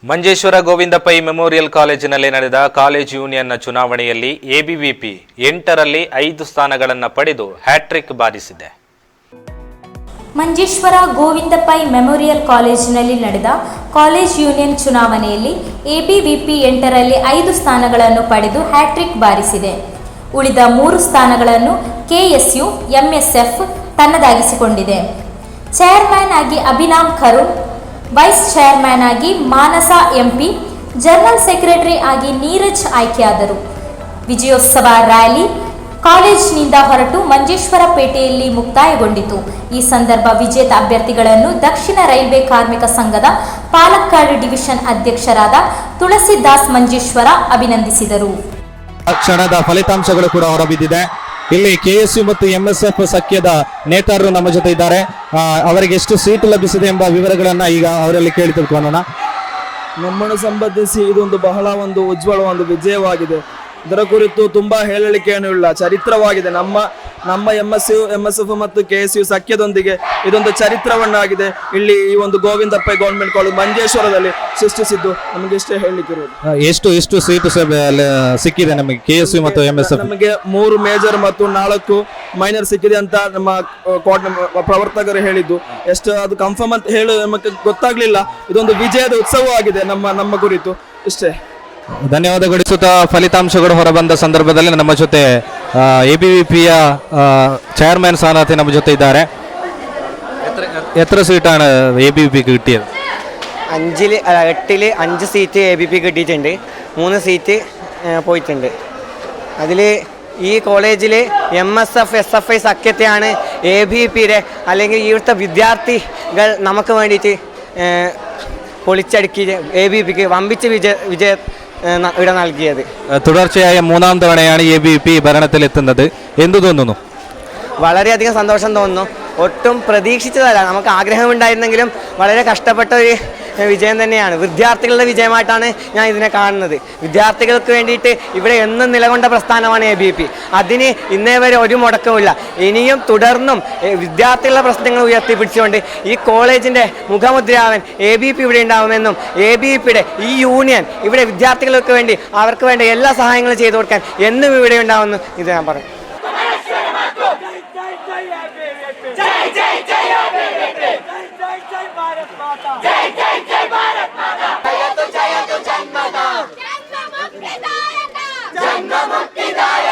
Manjeshwar Govinda Pai memorial ಕಾಲೇಜಿನಲ್ಲಿ ನಡೆದ college ಯೂನಿಯನ್ನ ಚುನಾವಣೆಯಲ್ಲಿ ಎಬಿವಿಪಿ 8ರಲ್ಲಿ 5 ಸ್ಥಾನಗಳನ್ನು ಪಡೆದು ಹ್ಯಾಟ್ರಿಕ್ ಬಾರಿಸಿದೆ. ಮಂಜೇಶ್ವರ ಗೋವಿಂದ ಪೈ ಮೆಮೋರಿಯಲ್ ಕಾಲೇಜಿನಲ್ಲಿ ನಡೆದ ಕಾಲೇಜ್ ಯೂನಿಯನ್ ಚುನಾವಣೆಯಲ್ಲಿ ಎಬಿವಿಪಿ 8ರಲ್ಲಿ 5 ಸ್ಥಾನಗಳನ್ನು ಪಡೆದು ಹ್ಯಾಟ್ರಿಕ್ ಬಾರಿಸಿದೆ. ಉಳಿದ 3 ಸ್ಥಾನಗಳನ್ನು ಕೆಎಸ್ಯು ಎಂಎಸ್ಎಫ್ ತನ್ನದಾಗಿಸಿಕೊಂಡಿದೆ. ಚೇರ್ಮನ್ ಆಗಿ ಅಭಿನಾಮ್ ಕರುಣ್, ವೈಸ್ ಚೇರ್ಮನ್ ಆಗಿ ಮಾನಸ ಎಂಪಿ, ಜನರಲ್ ಸೆಕ್ರೆಟರಿ ಆಗಿ ನೀರಜ್ ಆಯ್ಕೆಯಾದರು. ವಿಜಯೋತ್ಸವ ರ್ಯಾಲಿ ಕಾಲೇಜಿನಿಂದ ಹೊರಟು ಮಂಜೇಶ್ವರ ಪೇಟೆಯಲ್ಲಿ ಮುಕ್ತಾಯಗೊಂಡಿತು. ಈ ಸಂದರ್ಭ ವಿಜೇತ ಅಭ್ಯರ್ಥಿಗಳನ್ನು ದಕ್ಷಿಣ ರೈಲ್ವೆ ಕಾರ್ಮಿಕ ಸಂಘದ ಪಾಲಕ್ಕಾಡ್ ಡಿವಿಷನ್ ಅಧ್ಯಕ್ಷರಾದ ತುಳಸಿದಾಸ್ ಮಂಜೇಶ್ವರ ಅಭಿನಂದಿಸಿದರು. ಕ್ಷಣದ ಫಲಿತಾಂಶಗಳು ಕೂಡ ಹೊರಬಿದ್ದಿದೆ. ಇಲ್ಲಿ ಕೆಎಸ್ಯು ಮತ್ತು ಎಂಎಸ್ಎಫ್ ಸಖ್ಯದ ನೇತಾರರು ನಮ್ಮ ಜೊತೆ ಇದ್ದಾರೆ. ಅವರಿಗೆ ಎಷ್ಟು ಸೀಟು ಲಭಿಸಿದೆ ಎಂಬ ವಿವರಗಳನ್ನ ಈಗ ಅವರಲ್ಲಿ ಕೇಳಿ ತಿಳ್ಕೊಳ್ಳೋಣ. ನಮ್ಮನ್ನು ಸಂಬಂಧಿಸಿ ಇದೊಂದು ಬಹಳ ಒಂದು ಉಜ್ವಲ ಒಂದು ವಿಜಯವಾಗಿದೆ. ಇದರ ಕುರಿತು ತುಂಬಾ ಹೇಳಲಿಕ್ಕೇನೂ ಇಲ್ಲ, ಚರಿತ್ರವಾಗಿದೆ. ನಮ್ಮ ಎಂಎಸ್ಎಫ್ ಮತ್ತು ಕೆಎಸ್ಯು ಸಖ್ಯದೊಂದಿಗೆ ಇದೊಂದು ಚರಿತ್ರವನ್ನಾಗಿದೆ ಇಲ್ಲಿ ಈ ಒಂದು ಗೋವಿಂದ ಪೈ ಗೌರ್ಮೆಂಟ್ ಕಾಲೇಜ್ ಮಂಜೇಶ್ವರದಲ್ಲಿ ಸೃಷ್ಟಿಸಿದ್ದು. ನಮಗೆ ಇಷ್ಟೇ ಹೇಳಲಿಕ್ಕಿರೋದು. ಎಷ್ಟು ಸೀಟು ಸಿಕ್ಕಿದೆ ನಮಗೆ ಕೆಎಸ್ಯು ಮತ್ತು ಎಂಎಸ್ಎಫ್? ನಮಗೆ 3 ಮೇಜರ್ ಮತ್ತು 4 ಮೈನರ್ ಸಿಕ್ಕಿದೆ ಅಂತ ನಮ್ಮ ಪ್ರವರ್ತಕರು ಹೇಳಿದ್ದು. ಎಷ್ಟು ಅದು ಕನ್ಫರ್ಮ್ ಅಂತ ಹೇಳಿ ನಮಗೆ ಗೊತ್ತಾಗ್ಲಿಲ್ಲ. ಇದೊಂದು ವಿಜಯದ ಉತ್ಸವವಾಗಿದೆ ನಮ್ಮ ಕುರಿತು. ಇಷ್ಟೇ. ಧನ್ಯವಾದಗೊಳಿಸುತ್ತಾ ಫಲಿತಾಂಶಗಳು ಹೊರಬಂದ ಸಂದರ್ಭದಲ್ಲಿ ನಮ್ಮ ಜೊತೆ ಎಬಿವಿಪಿಯ ಚೇರ್ಮನ್ സ്ഥാനാർത്ഥി ನಮ್ಮ ಜೊತೆ ഇದ್ದಾರೆ. എത്ര സീറ്റാണ് എബിവിപിക്ക് കിട്ടിയത്? 8ൽ 5 സീറ്റ് എബിപി കിട്ടിയിട്ടുണ്ട്, 3 സീറ്റ് പോയിട്ടുണ്ട്. അതിൽ ഈ കോളേജിൽ MSF SFI സഖ്യത്തെയാണ് എബിപിയുടെ അല്ലെങ്കിൽ ഇവിടുത്തെ വിദ്യാർത്ഥികൾ നമുക്ക് വേണ്ടിയിട്ട് പൊളിച്ചടുക്കി എബിപിക്ക് വമ്പിച്ച വിജയ ഇവിടെ നൽകിയത്. തുടർച്ചയായ 3ാം തവണയാണ് എബിപി ഭരണത്തിലെത്തുന്നത്. എന്തു തോന്നുന്നു? വളരെയധികം സന്തോഷം തോന്നുന്നു. ഒട്ടും പ്രതീക്ഷിച്ചതല്ല, നമുക്ക് ആഗ്രഹമുണ്ടായിരുന്നെങ്കിലും വളരെ കഷ്ടപ്പെട്ട ഒരു വിജയം തന്നെയാണ്. വിദ്യാർത്ഥികളുടെ വിജയമായിട്ടാണ് ഞാൻ ഇതിനെ കാണുന്നത്. വിദ്യാർത്ഥികൾക്ക് വേണ്ടിയിട്ട് ഇവിടെ എന്നും നിലകൊണ്ട പ്രസ്ഥാനമാണ് എബിപി. അതിന് ഇന്നേ വരെ ഒരു മുടക്കമില്ല. ഇനിയും തുടർന്നും വിദ്യാർത്ഥികളുടെ പ്രശ്നങ്ങൾ ഉയർത്തിപ്പിടിച്ചുകൊണ്ട് ഈ കോളേജിൻ്റെ മുഖമുദ്രയാവാൻ എബിപി ഇവിടെ ഉണ്ടാവുമെന്നും എബിപിയുടെ ഈ യൂണിയൻ ഇവിടെ വിദ്യാർത്ഥികൾക്ക് വേണ്ടി അവർക്ക് വേണ്ട എല്ലാ സഹായങ്ങളും ചെയ്തു കൊടുക്കാൻ എന്നും ഇവിടെ ഉണ്ടാവുമെന്നും ഇത് ഞാൻ പറയും. जन्म मुक्तिदायक